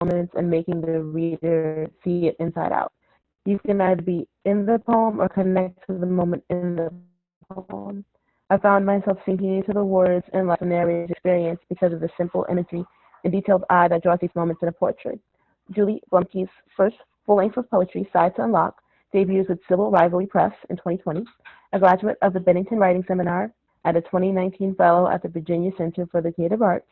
moments and making the reader see it inside out. You can either be in the poem or connect to the moment in the poem. I found myself sinking into the words and life the narrator's experience because of the simple imagery and detailed eye that draws these moments in a portrait. Julie Blumke's first full-length of poetry, Side to Unlock, debuts with Civil Rivalry Press in 2020. A graduate of the Bennington Writing Seminar and a 2019 fellow at the Virginia Center for the Creative Arts,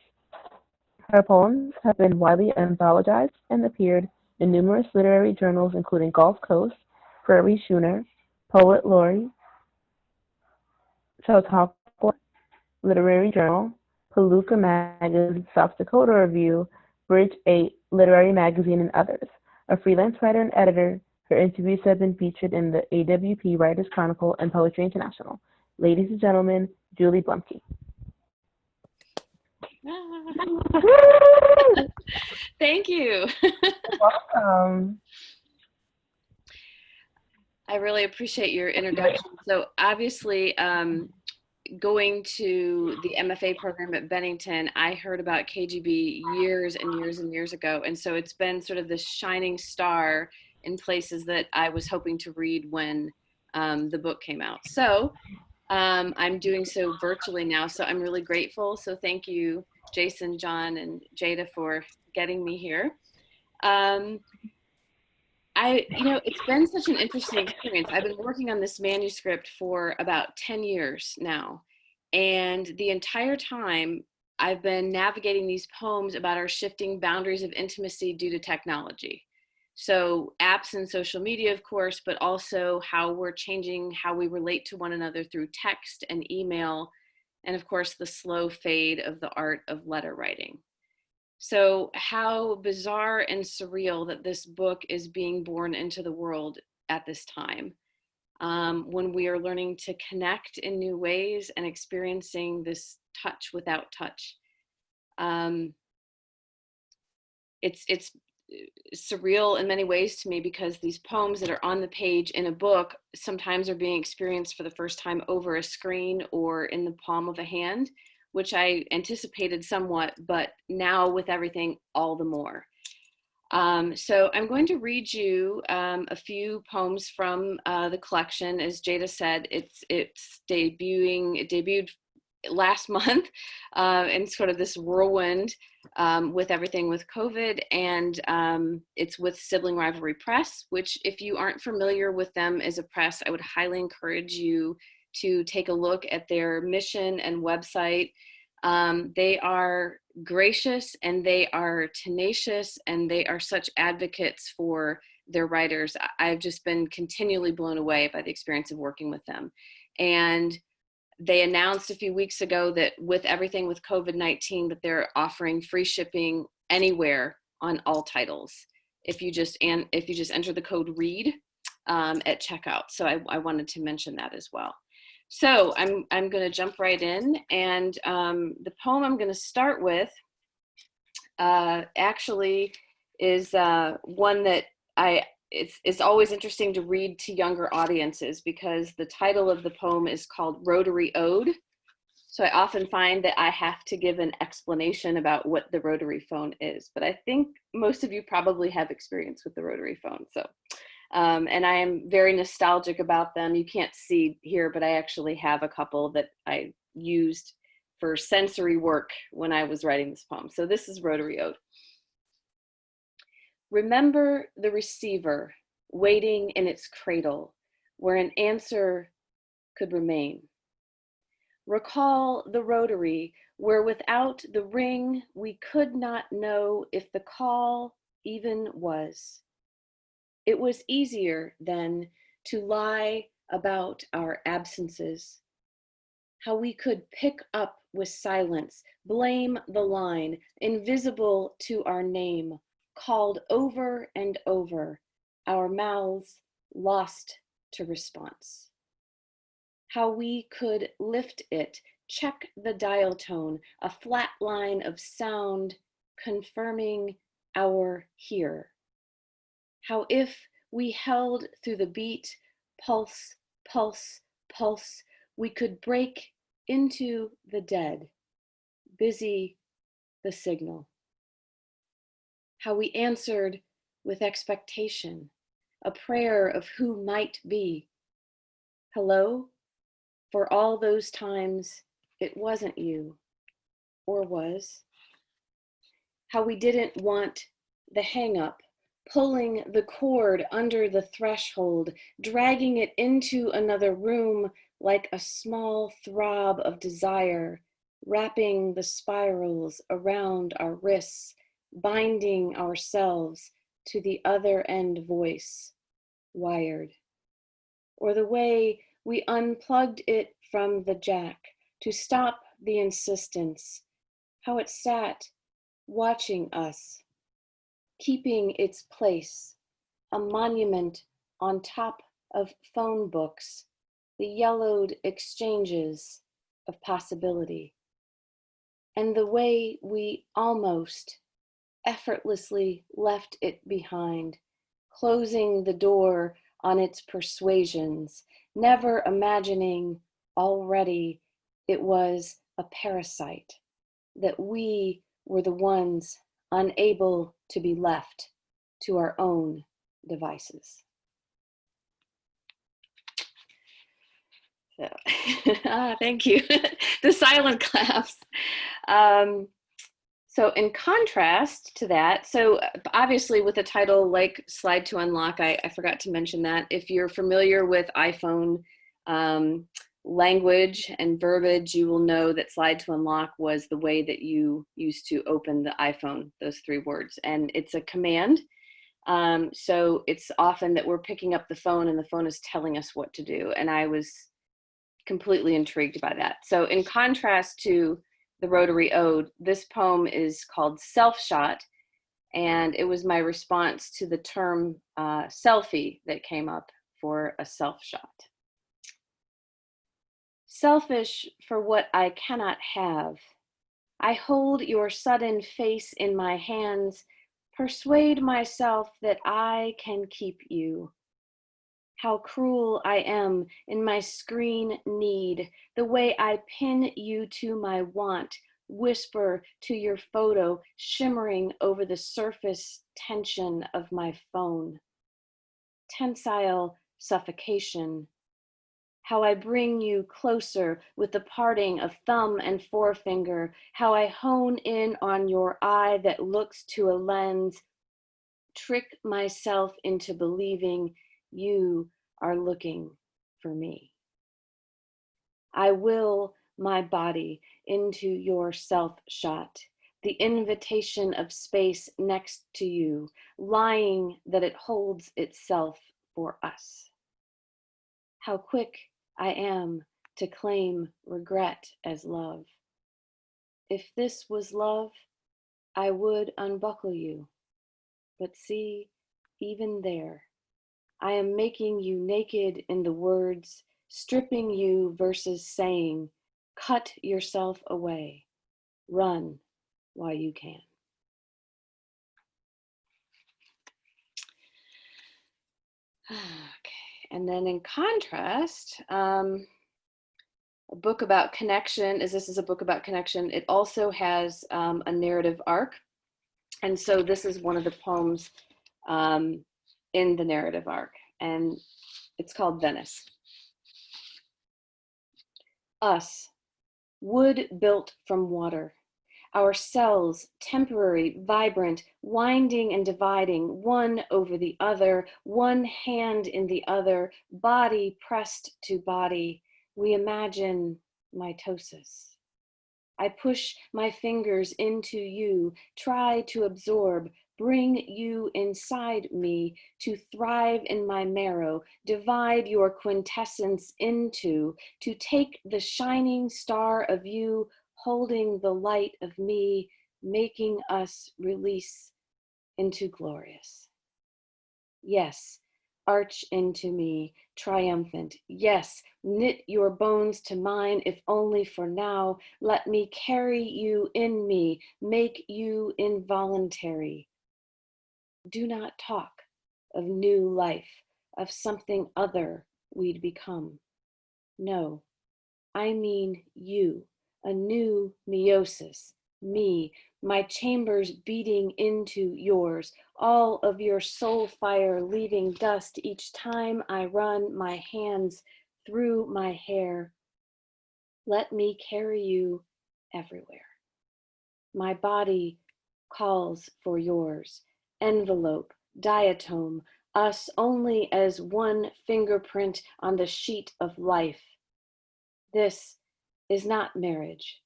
her poems have been widely anthologized and appeared in numerous literary journals including Gulf Coast, Prairie Schooner, Poet Laureate, Chautauqua Literary Journal, Palooka Magazine, South Dakota Review, Bridge 8 Literary Magazine, and others. A freelance writer and editor, her interviews have been featured in the AWP Writers Chronicle and Poetry International. Ladies and gentlemen, Julie Blumke. Thank you. Welcome. I really appreciate your introduction. So obviously, going to the MFA program at Bennington, I heard about KGB years and years and years ago. And so it's been sort of this shining star in places that I was hoping to read when the book came out. So I'm doing so virtually now. So I'm really grateful. So thank you, Jason, John, and Jada for getting me here. It's been such an interesting experience. I've been working on this manuscript for about 10 years now. And the entire time I've been navigating these poems about our shifting boundaries of intimacy due to technology. So apps and social media, of course, but also how we're changing how we relate to one another through text and email. And of course, the slow fade of the art of letter writing. So how bizarre and surreal that this book is being born into the world at this time, when we are learning to connect in new ways and experiencing this touch without touch. It's surreal in many ways to me because these poems that are on the page in a book sometimes are being experienced for the first time over a screen or in the palm of a hand, which I anticipated somewhat, but now with everything, all the more. So I'm going to read you a few poems from the collection. As Jada said, it debuted last month in sort of this whirlwind with everything with COVID, and it's with Sibling Rivalry Press, which if you aren't familiar with them as a press, I would highly encourage you to take a look at their mission and website. They are gracious and they are tenacious and they are such advocates for their writers. I've just been continually blown away by the experience of working with them. And they announced a few weeks ago that with everything with COVID-19 that they're offering free shipping anywhere on all titles if you just enter the code READ at checkout. So I wanted to mention that as well. So I'm going to jump right in, and the poem I'm going to start with actually is one that it's always interesting to read to younger audiences because the title of the poem is called Rotary Ode. So I often find that I have to give an explanation about what the rotary phone is, but I think most of you probably have experience with the rotary phone. So. And I am very nostalgic about them. You can't see here, but I actually have a couple that I used for sensory work when I was writing this poem. So this is Rotary Ode. Remember the receiver waiting in its cradle where an answer could remain. Recall the rotary where without the ring we could not know if the call even was. It was easier then to lie about our absences, how we could pick up with silence, blame the line, invisible to our name, called over and over, our mouths lost to response. How we could lift it, check the dial tone, a flat line of sound confirming our here. How if we held through the beat, pulse, pulse, pulse, we could break into the dead, busy the signal. how we answered with expectation, a prayer of who might be. Hello, for all those times it wasn't you, or was. How we didn't want the hang up, pulling the cord under the threshold, dragging it into another room like a small throb of desire, wrapping the spirals around our wrists, binding ourselves to the other end voice, wired. Or the way we unplugged it from the jack to stop the insistence, how it sat watching us, keeping its place, a monument on top of phone books, the yellowed exchanges of possibility. And the way we almost effortlessly left it behind, closing the door on its persuasions, never imagining already it was a parasite, that we were the ones unable to be left to our own devices. So, thank you. The silent claps. So in contrast to that, so obviously with a title like Slide to Unlock, I forgot to mention that. If you're familiar with iPhone language and verbiage, you will know that Slide to Unlock was the way that you used to open the iPhone, those 3 words. And it's a command. So it's often that we're picking up the phone and the phone is telling us what to do. And I was completely intrigued by that. So in contrast to the Rotary Ode, this poem is called Self Shot, and it was my response to the term selfie that came up for a self shot. Selfish for what I cannot have, I hold your sudden face in my hands, persuade myself that I can keep you. How cruel I am in my screen need, the way I pin you to my want, whisper to your photo, shimmering over the surface tension of my phone. Tensile suffocation. How I bring you closer with the parting of thumb and forefinger, how I hone in on your eye that looks to a lens, trick myself into believing you are looking for me. I will my body into your self shot, the invitation of space next to you, lying that it holds itself for us. How quick I am to claim regret as love. If this was love, I would unbuckle you. But see, even there, I am making you naked in the words, stripping you versus saying, cut yourself away, run while you can. Okay, and then in contrast, a book about connection, this is a book about connection. It also has a narrative arc. And so this is one of the poems in the narrative arc, and it's called Venice. Us, wood built from water, our cells, temporary, vibrant, winding and dividing, one over the other, one hand in the other, body pressed to body, we imagine mitosis. I push my fingers into you, try to absorb, bring you inside me, to thrive in my marrow, divide your quintessence into, to take the shining star of you, holding the light of me, making us release into glorious. Yes, arch into me, triumphant. Yes, knit your bones to mine, if only for now. Let me carry you in me, make you involuntary. Do not talk of new life, of something other we'd become. No, I mean you, a new meiosis, me, my chambers beating into yours, all of your soul fire leaving dust each time I run my hands through my hair. Let me carry you everywhere. My body calls for yours, envelope, diatom, us only as one fingerprint on the sheet of life. This is not marriage.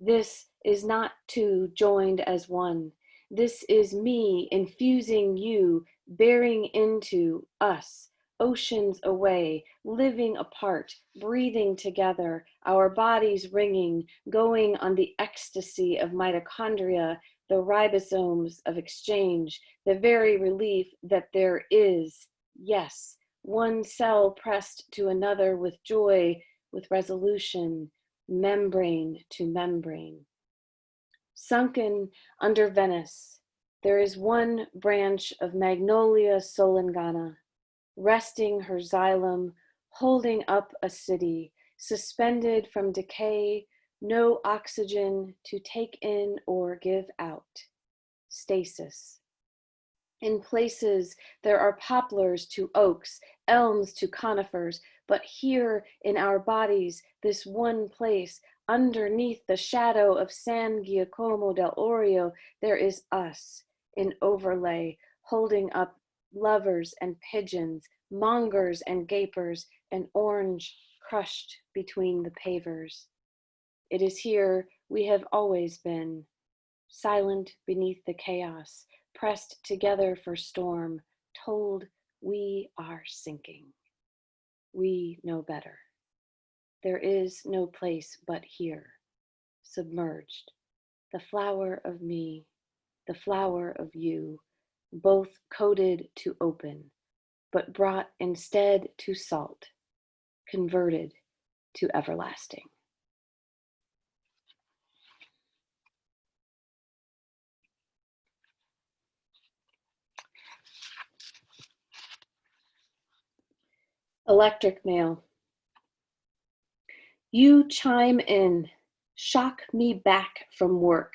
This is not two joined as one. This is me infusing you, bearing into us, oceans away, living apart, breathing together, our bodies ringing, going on the ecstasy of mitochondria, the ribosomes of exchange, the very relief that there is, yes, one cell pressed to another with joy, with resolution, membrane to membrane. Sunken under Venice, there is one branch of Magnolia solingana, resting her xylem, holding up a city, suspended from decay, no oxygen to take in or give out. Stasis. In places, there are poplars to oaks, elms to conifers, but here in our bodies, this one place, underneath the shadow of San Giacomo del Orio, there is us in overlay, holding up lovers and pigeons, mongers and gapers, an orange crushed between the pavers. It is here we have always been, silent beneath the chaos, pressed together for storm, told we are sinking. We know better. There is no place but here, submerged. The flower of me, the flower of you, both coded to open, but brought instead to salt, converted to everlasting. Electric mail. You chime in, shock me back from work,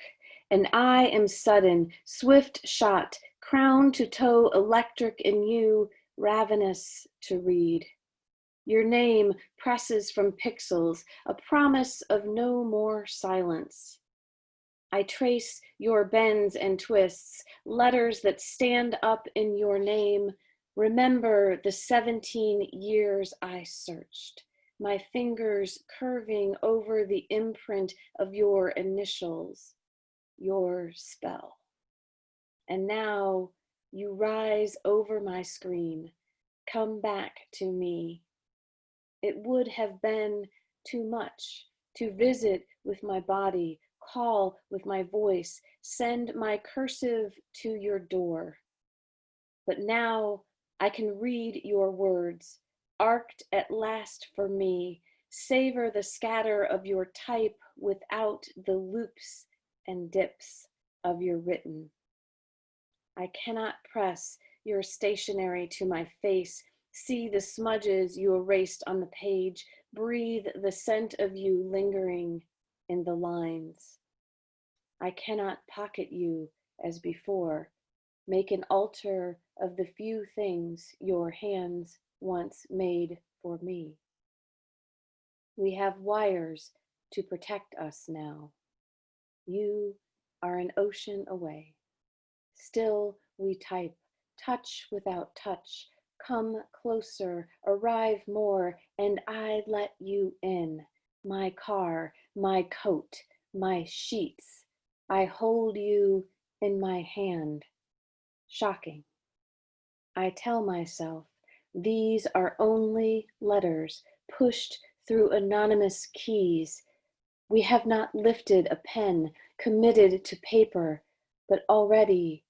and I am sudden, swift shot, crown to toe electric in you, ravenous to read. Your name presses from pixels, a promise of no more silence. I trace your bends and twists, letters that stand up in your name. Remember the 17 years I searched, my fingers curving over the imprint of your initials, your spell. And now you rise over my screen, come back to me. It would have been too much to visit with my body, call with my voice, send my cursive to your door. But now I can read your words, arced at last for me, savor the scatter of your type without the loops and dips of your written. I cannot press your stationery to my face, see the smudges you erased on the page, breathe the scent of you lingering in the lines. I cannot pocket you as before, make an altar of the few things your hands once made for me. We have wires to protect us now. You are an ocean away. Still we type, touch without touch, come closer, arrive more, and I let you in. My car, my coat, my sheets. I hold you in my hand. Shocking. I tell myself, these are only letters pushed through anonymous keys. We have not lifted a pen, committed to paper, but already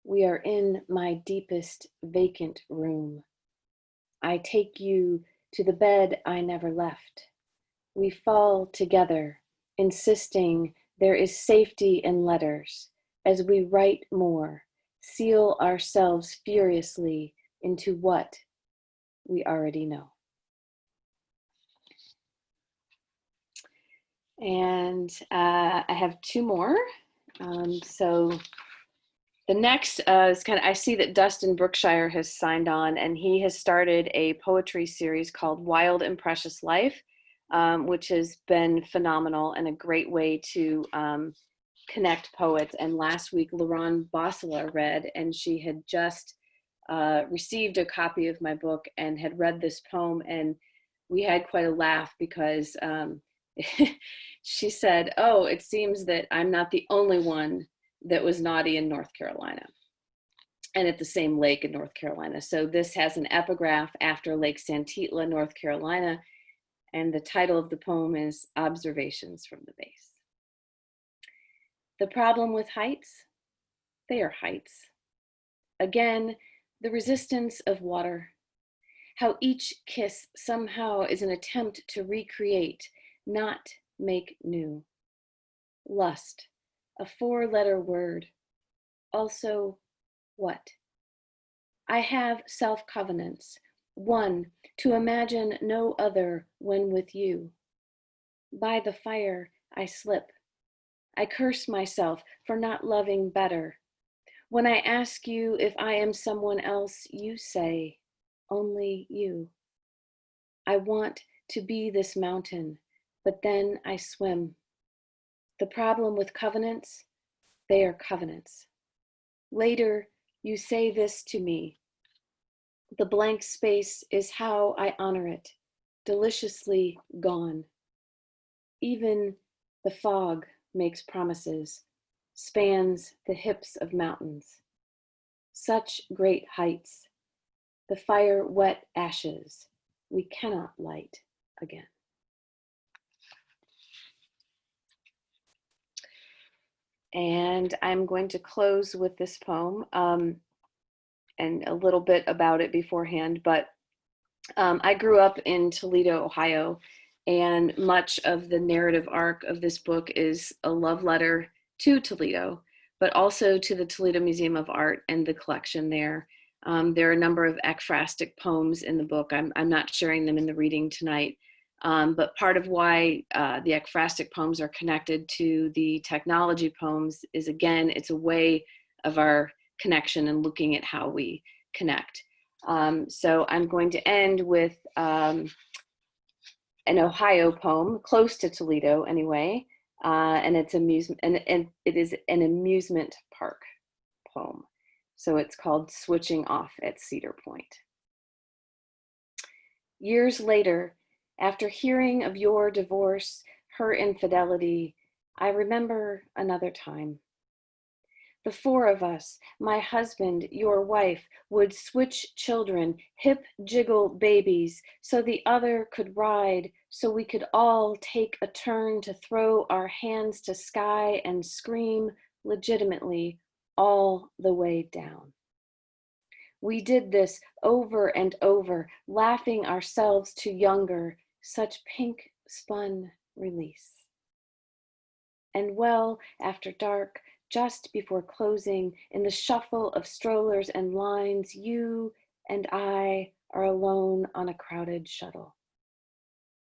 we are in my deepest vacant room. I take you to the bed I never left. We fall together, insisting there is safety in letters, as we write more, seal ourselves furiously into what we already know. And I have two more So the next is I see that Dustin Brookshire has signed on, and he has started a poetry series called Wild and Precious Life, which has been phenomenal and a great way to connect poets. And last week, Lauren Bossela read, and she had just received a copy of my book and had read this poem, and we had quite a laugh because she said, "Oh, it seems that I'm not the only one that was naughty in North Carolina and at the same lake in North Carolina." So this has an epigraph after Lake Santitla, North Carolina, and the title of the poem is Observations from the Base. The problem with heights, they are heights. Again, the resistance of water, how each kiss somehow is an attempt to recreate, not make new. Lust, a four-letter word. Also, what? I have self-covenants. One, to imagine no other when with you. By the fire, I slip. I curse myself for not loving better. When I ask you if I am someone else, you say, only you. I want to be this mountain, but then I swim. The problem with covenants, they are covenants. Later, you say this to me. The blank space is how I honor it, deliciously gone. Even the fog makes promises, spans the hips of mountains. Such great heights, the fire wet ashes we cannot light again. And I'm going to close with this poem and a little bit about it beforehand, but I grew up in Toledo, Ohio, and much of the narrative arc of this book is a love letter to Toledo, but also to the Toledo Museum of Art and the collection there. There are a number of ekphrastic poems in the book. I'm not sharing them in the reading tonight, but part of why the ekphrastic poems are connected to the technology poems is, again, it's a way of our connection and looking at how we connect. So I'm going to end with an Ohio poem, close to Toledo anyway, and it's amusement, and it is an amusement park poem. So it's called Switching Off at Cedar Point. Years later, after hearing of your divorce, her infidelity, I remember another time. The four of us, my husband, your wife, would switch children, hip jiggle babies, so the other could ride, so we could all take a turn to throw our hands to sky and scream legitimately all the way down. We did this over and over, laughing ourselves to younger, such pink spun release. And well after dark, just before closing, in the shuffle of strollers and lines, you and I are alone on a crowded shuttle.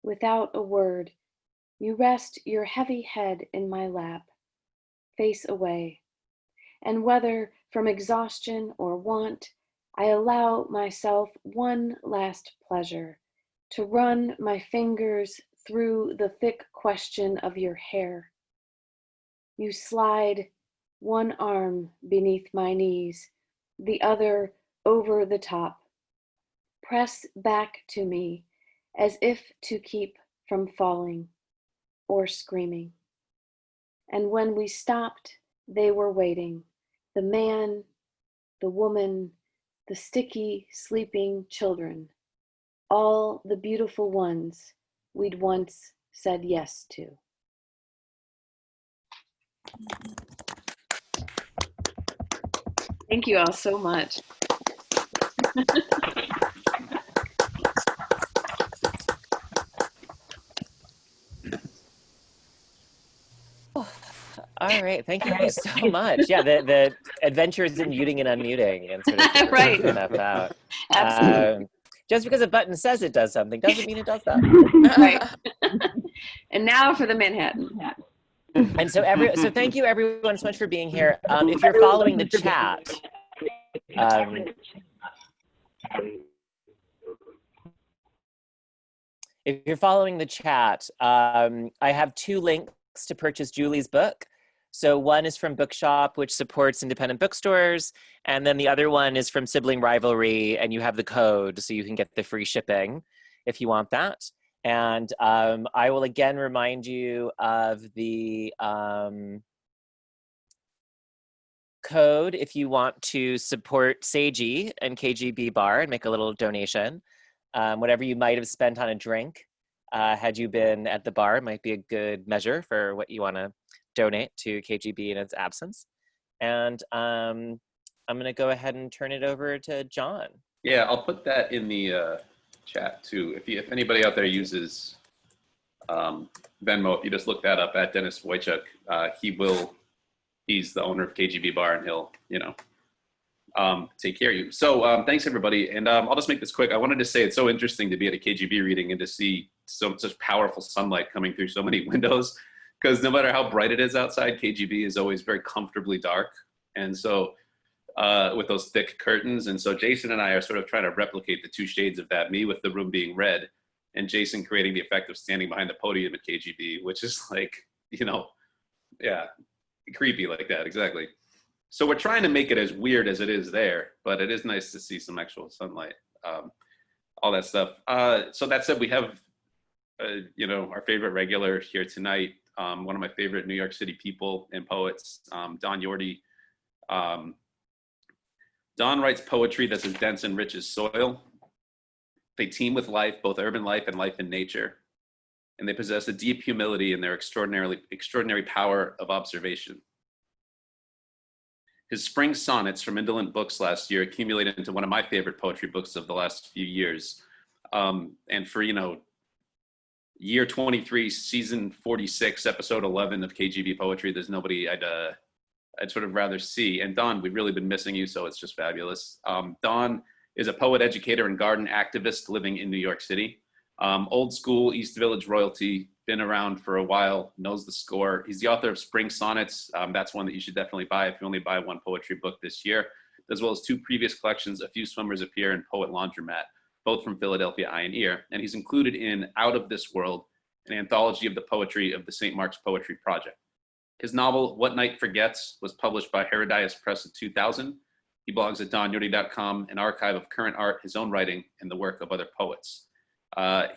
Without a word, you rest your heavy head in my lap, face away, and whether from exhaustion or want, I allow myself one last pleasure, to run my fingers through the thick question of your hair. You slide one arm beneath my knees, the other over the top. Press back to me as if to keep from falling or screaming. And when we stopped, they were waiting. The man, the woman, the sticky, sleeping children, all the beautiful ones we'd once said yes to. Thank you all so much. All right, thank you so much. Yeah, the adventures in muting and unmuting and sort of Right. figuring that out. Absolutely. Just because a button says it does something doesn't mean it does that. Right. And now for the Manhattan. And so thank you everyone so much for being here. If you're following the chat, I have 2 links to purchase Julie's book. So one is from Bookshop, which supports independent bookstores. And then the other one is from Sibling Rivalry, and you have the code so you can get the free shipping if you want that. And I will again remind you of the code if you want to support Seiji and KGB Bar and make a little donation. Whatever you might have spent on a drink had you been at the bar might be a good measure for what you want to donate to KGB in its absence. And I'm going to go ahead and turn it over to John. Yeah, I'll put that in the chat too. If anybody out there uses Venmo, if you just look that up at Dennis Wojcik, he's the owner of KGB Bar, and he'll, take care of you. So thanks everybody. And I'll just make this quick. I wanted to say it's so interesting to be at a KGB reading and to see such powerful sunlight coming through so many windows, because no matter how bright it is outside, KGB is always very comfortably dark. And so with those thick curtains. And so Jason and I are sort of trying to replicate the 2 shades of that, me with the room being red and Jason creating the effect of standing behind the podium at KGB, which is like, yeah, creepy like that, exactly. So we're trying to make it as weird as it is there, but it is nice to see some actual sunlight, all that stuff. So that said, we have, our favorite regular here tonight, one of my favorite New York City people and poets, Don Yorty. Don writes poetry that's as dense and rich as soil. They team with life, both urban life and life in nature. And they possess a deep humility in their extraordinary power of observation. His spring sonnets from Indolent Books last year accumulated into one of my favorite poetry books of the last few years. And for, year 23, season 46, episode 11 of KGB Poetry, there's nobody I'd sort of rather see. And Don, we've really been missing you, so it's just fabulous. Don is a poet, educator, and garden activist living in New York City. Old school East Village royalty, been around for a while, knows the score. He's the author of Spring Sonnets. That's one that you should definitely buy if you only buy 1 poetry book this year, as well as 2 previous collections, A Few Swimmers Appear and Poet Laundromat, both from Philadelphia Eye and Ear. And he's included in Out of This World, an anthology of the poetry of the St. Mark's Poetry Project. His novel, What Night Forgets, was published by Herodias Press in 2000. He blogs at donyorty.com, an archive of current art, his own writing, and the work of other poets.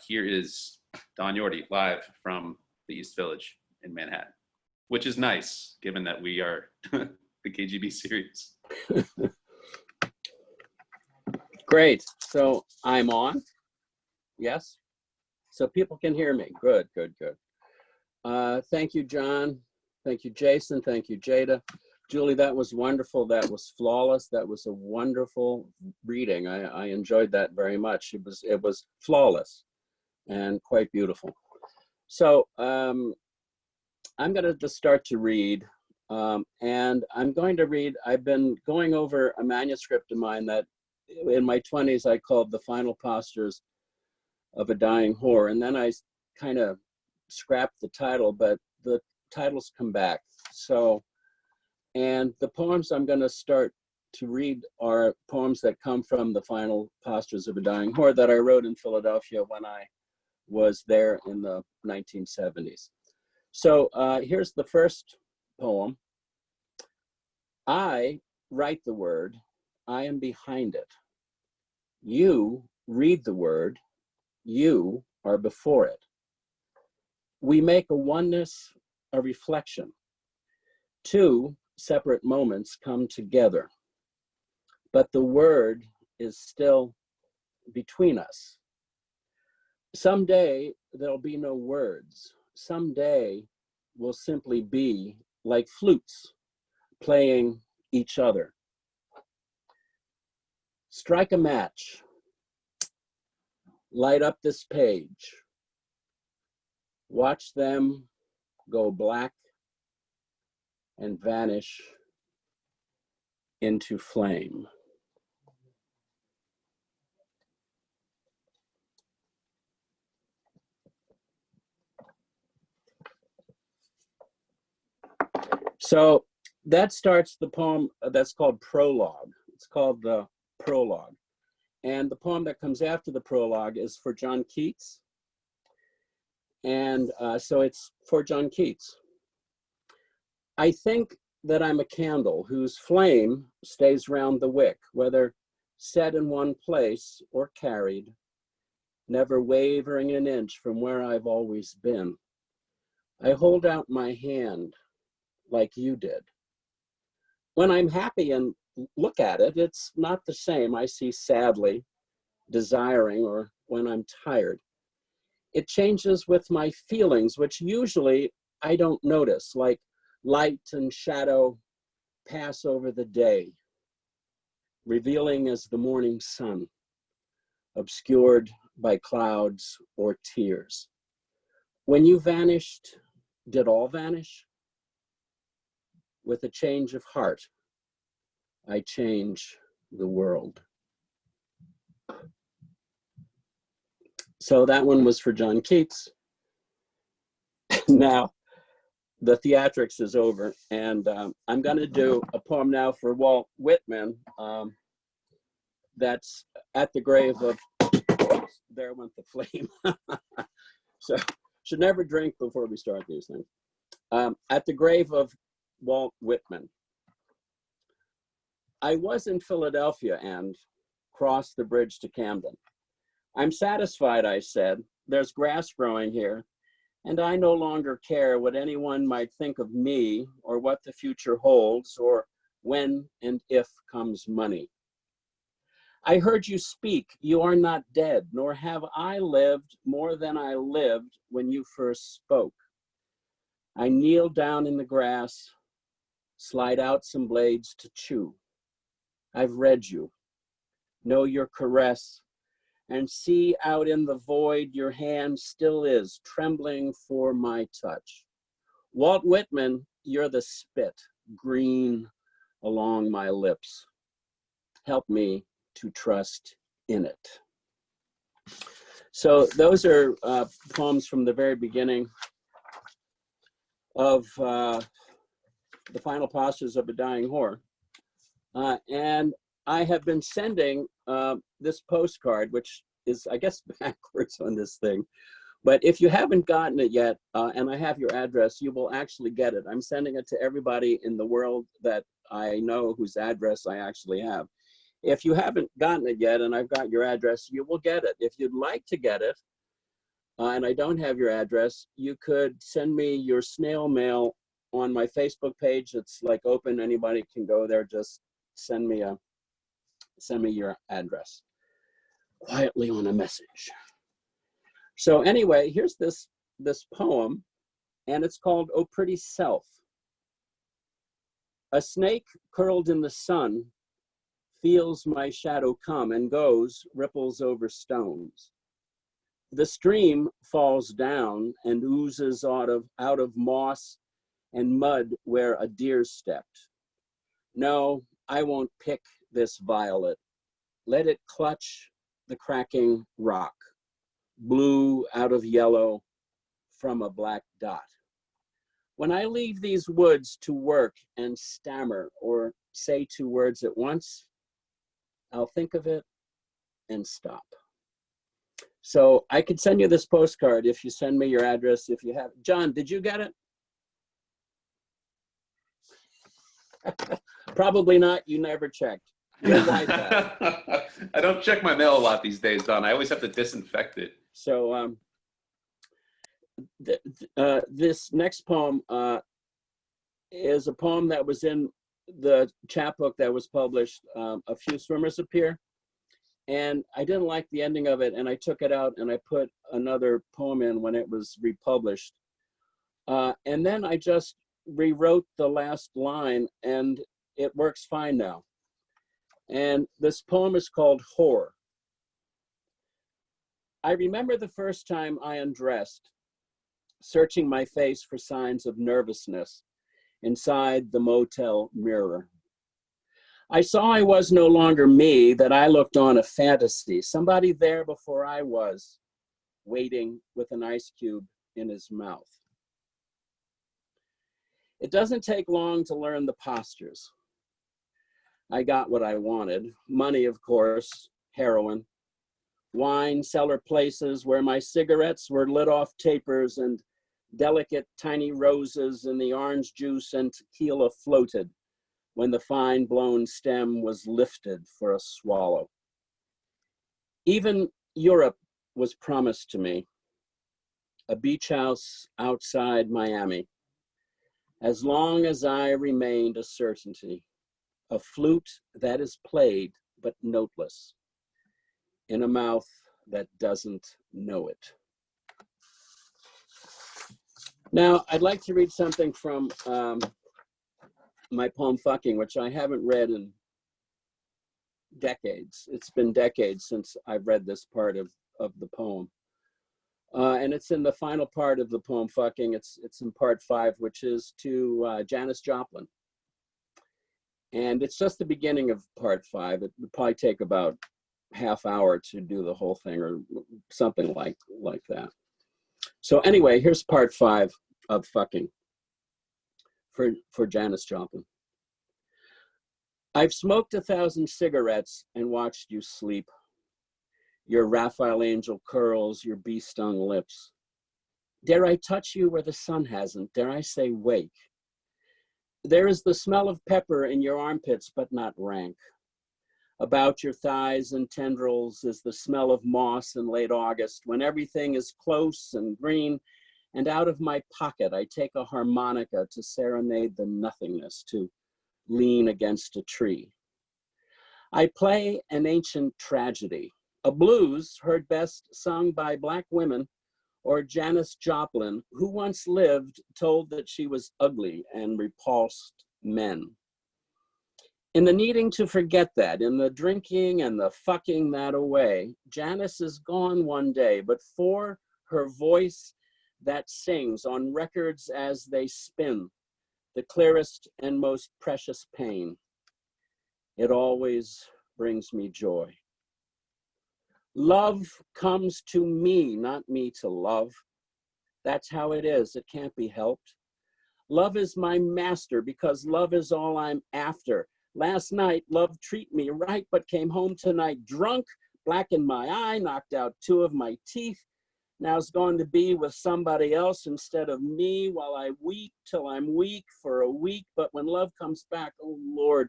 Here is Don Yorty live from the East Village in Manhattan, which is nice, given that we are the KGB series. Great. So I'm on. Yes. So people can hear me. Good, good, good. Thank you, John. Thank you, Jason. Thank you, Jada. Julie, that was wonderful. That was flawless. That was a wonderful reading. I enjoyed that very much. It was flawless and quite beautiful. So I'm going to just start to read, and I'm going to read. I've been going over a manuscript of mine that in my 20s I called The Final Postures of a Dying Whore, and then I kind of scrapped the title, but the titles come back. So, and the poems I'm going to start to read are poems that come from The Final Postures of a Dying Whore that I wrote in Philadelphia when I was there in the 1970s. So here's the first poem. I write the word, I am behind it. You read the word, you are before it. We make a oneness, a reflection. 2 separate moments come together, but the word is still between us. Someday there'll be no words. Someday we'll simply be like flutes playing each other. Strike a match. Light up this page. Watch them go black and vanish into flame. So that starts the poem that's called Prologue. It's called the Prologue. And the poem that comes after the prologue is for John Keats. And so it's for John Keats. I think that I'm a candle whose flame stays round the wick, whether set in one place or carried, never wavering an inch from where I've always been. I hold out my hand like you did. When I'm happy and look at it, it's not the same I see sadly, desiring, or when I'm tired. It changes with my feelings, which usually I don't notice, like light and shadow pass over the day, revealing as the morning sun, obscured by clouds or tears. When you vanished, did all vanish? With a change of heart, I change the world. So that one was for John Keats. Now, the theatrics is over, and I'm going to do a poem now for Walt Whitman. That's at the grave of, there went the flame. So, should never drink before we start these things. At the grave of Walt Whitman. I was in Philadelphia and crossed the bridge to Camden. I'm satisfied, I said. There's grass growing here, and I no longer care what anyone might think of me or what the future holds or when and if comes money. I heard you speak. You are not dead, nor have I lived more than I lived when you first spoke. I kneel down in the grass, slide out some blades to chew. I've read you, know your caress, and see out in the void your hand still is, trembling for my touch. Walt Whitman, you're the spit, green along my lips. Help me to trust in it. So those are poems from the very beginning of The Final Postures of a Dying Whore. And I have been sending this postcard, which is, I guess, backwards on this thing. But if you haven't gotten it yet, and I have your address, you will actually get it. I'm sending it to everybody in the world that I know whose address I actually have. If you haven't gotten it yet and I've got your address, you will get it. If you'd like to get it, and I don't have your address, you could send me your snail mail on my Facebook page. It's like open, anybody can go there. Just send me your address quietly on a message. So anyway, here's this poem, and it's called "Oh Pretty Self." A snake curled in the sun feels my shadow come and goes, ripples over stones. The stream falls down and oozes out of moss and mud where a deer stepped. No, I won't pick this violet. Let it clutch the cracking rock, blue out of yellow from a black dot. When I leave these woods to work and stammer or say two words at once, I'll think of it and stop. So I could send you this postcard if you send me your address. If you have, John, did you get it? Probably not. You never checked. I don't check my mail a lot these days, Don. I always have to disinfect it. So this next poem is a poem that was in the chapbook that was published, A Few Swimmers Appear. And I didn't like the ending of it, and I took it out and I put another poem in when it was republished. And then I just rewrote the last line, and it works fine now. And this poem is called Whore. I remember the first time I undressed, searching my face for signs of nervousness inside the motel mirror. I saw I was no longer me, that I looked on a fantasy, somebody there before I was, waiting with an ice cube in his mouth. It doesn't take long to learn the postures. I got what I wanted. Money, of course, heroin, wine cellar places where my cigarettes were lit off tapers and delicate tiny roses in the orange juice and tequila floated when the fine blown stem was lifted for a swallow. Even Europe was promised to me, a beach house outside Miami, as long as I remained a certainty, a flute that is played but noteless, in a mouth that doesn't know it. Now, I'd like to read something from my poem Fucking, which I haven't read in decades. It's been decades since I've read this part of the poem. And it's in the final part of the poem Fucking. It's in part 5, which is to Janis Joplin. And it's just the beginning of part 5. It would probably take about half hour to do the whole thing or something like that. So anyway, here's part 5 of Fucking for Janis Joplin. I've smoked 1,000 cigarettes and watched you sleep. Your Raphael angel curls, your bee-stung lips. Dare I touch you where the sun hasn't? Dare I say wake? There is the smell of pepper in your armpits, but not rank. About your thighs and tendrils is the smell of moss in late August, when everything is close and green, and out of my pocket I take a harmonica to serenade the nothingness, to lean against a tree. I play an ancient tragedy, a blues heard best sung by Black women or Janis Joplin, who once lived, told that she was ugly and repulsed men. In the needing to forget that, in the drinking and the fucking that away, Janis is gone one day, but for her voice that sings on records as they spin, the clearest and most precious pain, it always brings me joy. Love comes to me, not me to love. That's how it is. It can't be helped. Love is my master because love is all I'm after. Last night, love treated me right, but came home tonight drunk, black in my eye, knocked out 2 of my teeth. Now it's going to be with somebody else instead of me while I weep till I'm weak for a week. But when love comes back, oh Lord,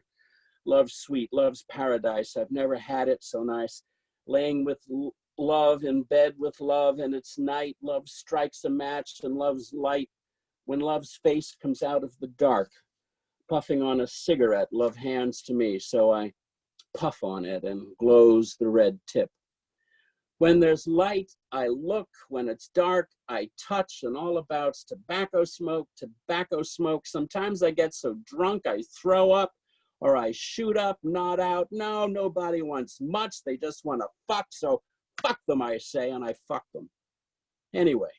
love's sweet, love's paradise. I've never had it so nice. Laying with love, in bed with love, and it's night. Love strikes a match and love's light. When love's face comes out of the dark, puffing on a cigarette, love hands to me, so I puff on it and glows the red tip. When there's light, I look. When it's dark, I touch, and all about's tobacco smoke, tobacco smoke. Sometimes I get so drunk I throw up, or I shoot up, nod out. No, nobody wants much. They just want to fuck, so fuck them, I say, and I fuck them. Anyway,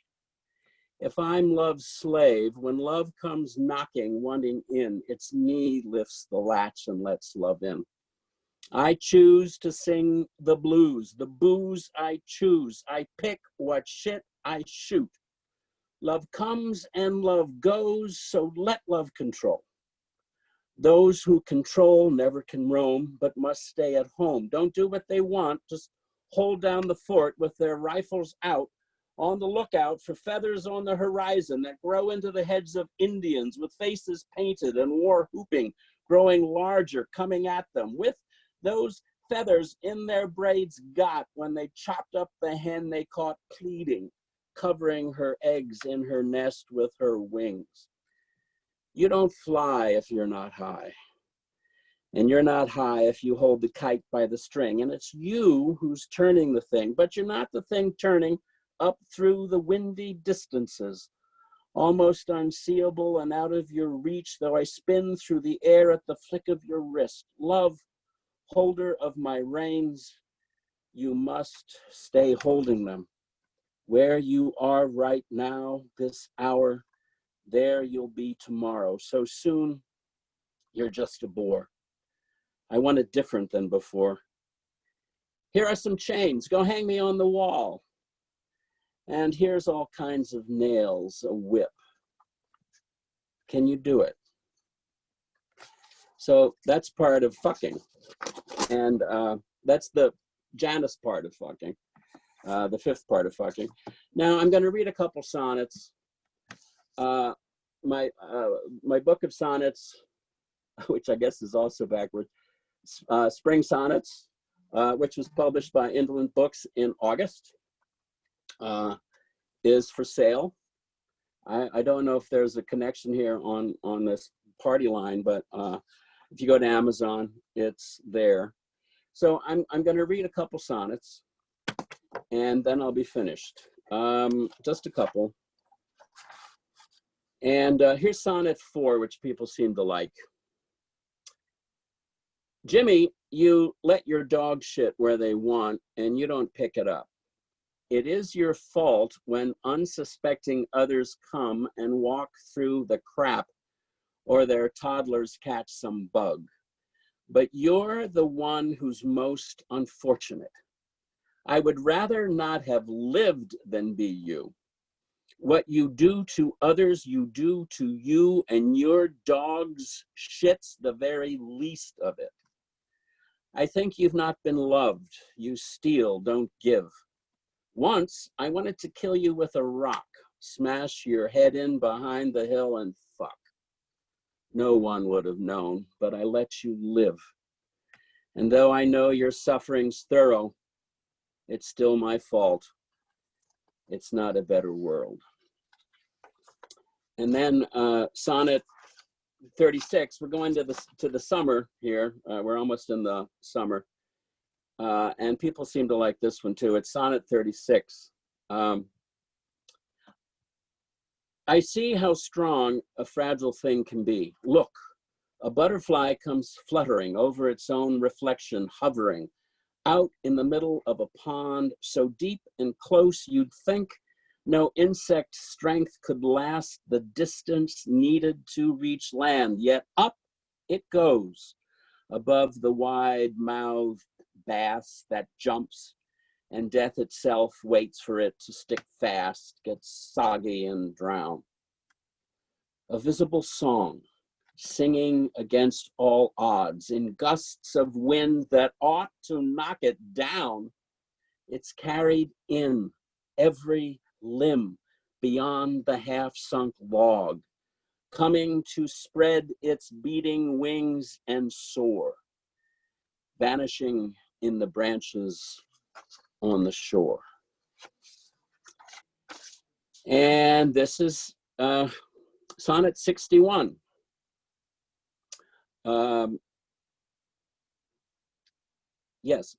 if I'm love's slave, when love comes knocking, wanting in, it's me lifts the latch and lets love in. I choose to sing the blues, the booze I choose. I pick what shit I shoot. Love comes and love goes, so let love control. Those who control never can roam, but must stay at home. Don't do what they want, just hold down the fort with their rifles out, on the lookout for feathers on the horizon that grow into the heads of Indians with faces painted and war whooping, growing larger, coming at them with those feathers in their braids got when they chopped up the hen they caught pleading, covering her eggs in her nest with her wings. You don't fly if you're not high. And you're not high if you hold the kite by the string. And it's you who's turning the thing, but you're not the thing turning up through the windy distances, almost unseeable and out of your reach, though I spin through the air at the flick of your wrist. Love, holder of my reins, you must stay holding them. Where you are right now, this hour, there you'll be tomorrow. So soon, you're just a bore. I want it different than before. Here are some chains, go hang me on the wall. And here's all kinds of nails, a whip. Can you do it? So that's part of fucking. And that's the Janice part of fucking, the fifth part of fucking. Now I'm going to read a couple sonnets. My book of sonnets, which I guess is also backwards, Spring Sonnets, which was published by Indolent Books in August, is for sale. I don't know if there's a connection here on this party line, but if you go to Amazon, it's there. So I'm going to read a couple sonnets, and then I'll be finished. Just a couple. And here's sonnet 4, which people seem to like. Jimmy, you let your dog shit where they want, and you don't pick it up. It is your fault when unsuspecting others come and walk through the crap, or their toddlers catch some bug. But you're the one who's most unfortunate. I would rather not have lived than be you. What you do to others, you do to you, and your dog's shit's the very least of it. I think you've not been loved. You steal, don't give. Once, I wanted to kill you with a rock, smash your head in behind the hill and fuck. No one would have known, but I let you live. And though I know your suffering's thorough, it's still my fault. It's not a better world. And then sonnet 36, we're going to the summer here. We're almost in the summer. And people seem to like this one too. It's sonnet 36. I see how strong a fragile thing can be. Look, a butterfly comes fluttering over its own reflection, hovering out in the middle of a pond so deep and close you'd think no insect strength could last the distance needed to reach land, yet up it goes above the wide-mouthed bass that jumps, and death itself waits for it to stick fast, get soggy and drown. A visible song, singing against all odds, in gusts of wind that ought to knock it down. It's carried in every limb beyond the half-sunk log, coming to spread its beating wings and soar, vanishing in the branches on the shore. And this is sonnet 61. Yes,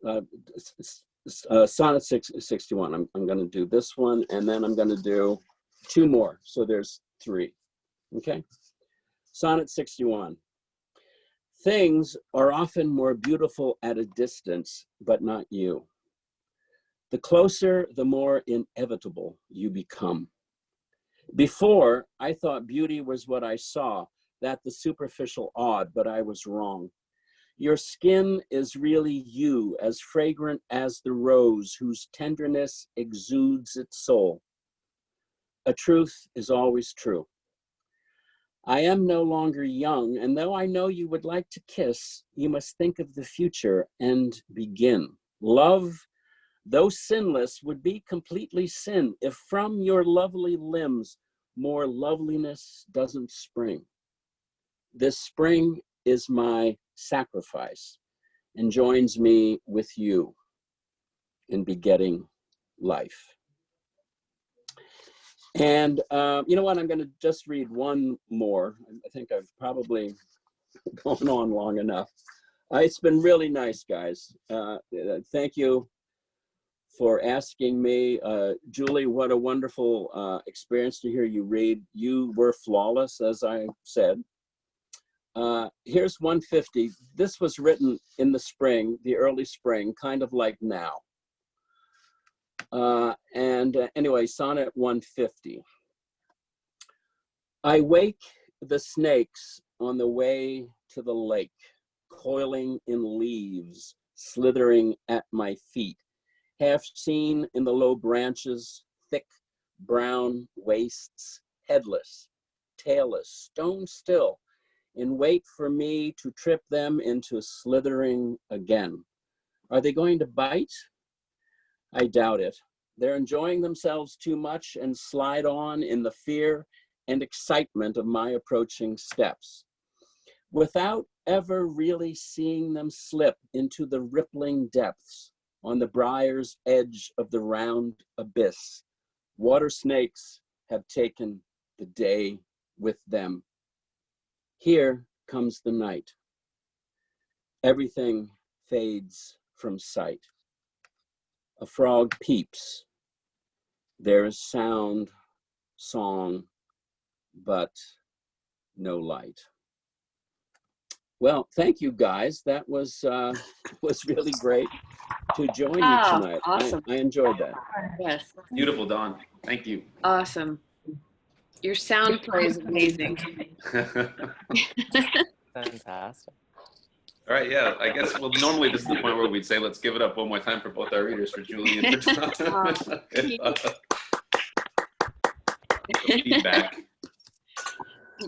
sonnet 61. I'm going to do this one, and then I'm going to do 2 more. So there's 3. Okay. Sonnet 61. Things are often more beautiful at a distance, but not you. The closer, the more inevitable you become. Before, I thought beauty was what I saw, that the superficial awed, but I was wrong. Your skin is really you, as fragrant as the rose whose tenderness exudes its soul. A truth is always true. I am no longer young, and though I know you would like to kiss, you must think of the future and begin. Love, though sinless, would be completely sin if from your lovely limbs more loveliness doesn't spring. This spring is my sacrifice and joins me with you in begetting life. And you know what, I'm going to just read one more. I think I've probably gone on long enough. It's been really nice, guys. Thank you for asking me. Julie, what a wonderful experience to hear you read. You were flawless, as I said. Here's 150. This was written in the spring, the early spring, kind of like now. Anyway, sonnet 150. I wake the snakes on the way to the lake, coiling in leaves, slithering at my feet, half seen in the low branches, thick brown wastes, headless, tailless, stone still, in wait for me to trip them into slithering again. Are they going to bite? I doubt it. They're enjoying themselves too much and slide on in the fear and excitement of my approaching steps, without ever really seeing them slip into the rippling depths on the briar's edge of the round abyss. Water snakes have taken the day with them. Here comes the night. Everything fades from sight. A frog peeps. There is sound, song, but no light. Well, thank you guys. That was really great to join you tonight. Awesome. I enjoyed that. Yes. Beautiful, Dawn. Thank you. Awesome. Your sound play is amazing. Fantastic. All right, yeah, I guess, well, normally this is the point where we'd say, let's give it up one more time for both our readers, for Julie and for Dawn. Feedback.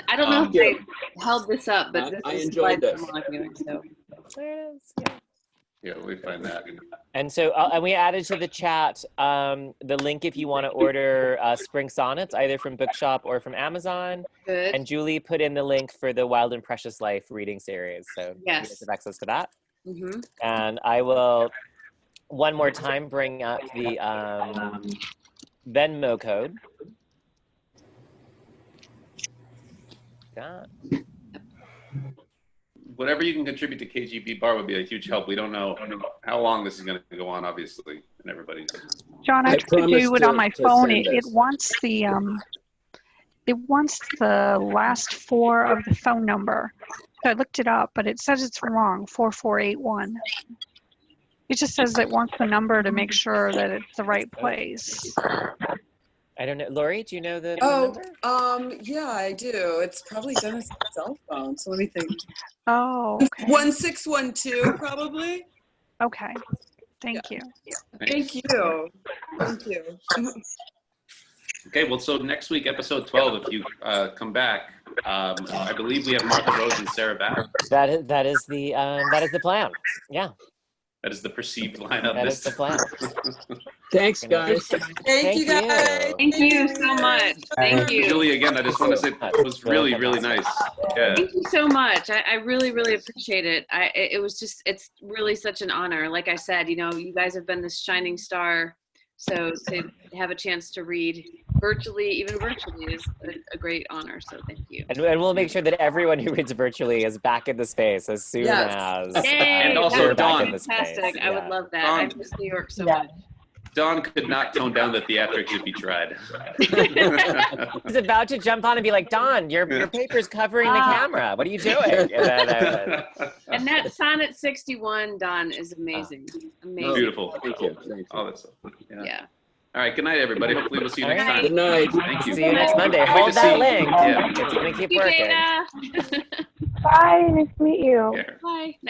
I don't know if I held this up, but this I is enjoyed this. so. There it is. Yeah. Yeah, we find that. And so, and we added to the chat the link if you want to order spring sonnets, either from Bookshop or from Amazon. Good. And Julie put in the link for the Wild and Precious Life reading series. So you guys Yes. have access to that. Mm-hmm. And I will, one more time, bring up the Venmo code. Yeah. Whatever you can contribute to KGB Bar would be a huge help. We don't know how long this is going to go on, obviously, and everybody's. John, I tried to do it on my phone. It send wants the last four of the phone number. So I looked it up, but it says it's wrong, 4481. It just says it wants the number to make sure that it's the right place. I don't know. Lori, do you know the phone number? Yeah, I do. It's probably done as a cell phone. So let me think. Oh, okay. 1612, probably. Okay. Thank you. Thank you. Thank you. Okay, well, so next week, episode 12, if you come back, I believe we have Martha Rose and Sarah back. That is the plan. Yeah. That is the perceived lineup. That is the plan. Thanks, guys. Thank you, guys. Thank you so much. Thank you. Julie, again, I just want to say it was really, really nice. Yeah. Thank you so much. I really, really appreciate it. It's really such an honor. Like I said, you guys have been this shining star. So to have a chance to read even virtually is a great honor. So thank you. And we'll make sure that everyone who reads virtually is back in the space as soon as Yay, and also we're back Dawn. in the space. Fantastic. I would love that. I miss New York so Yeah. much. Don could not tone down the theatrics if he tried. He's about to jump on and be like, Don, your paper's covering the camera. What are you doing? And that Sonnet 61, Don, is amazing. Amazing. Beautiful. Thank you. Thank you. All that stuff. Yeah. All right. Good night, everybody. Hopefully, we'll see you next time. Good night. Thank you. See you next Monday. Wait to Hold that see- link. Yeah. It's going to keep Thank you, working. Dana. Bye. Nice to meet you. Yeah. Bye. Nice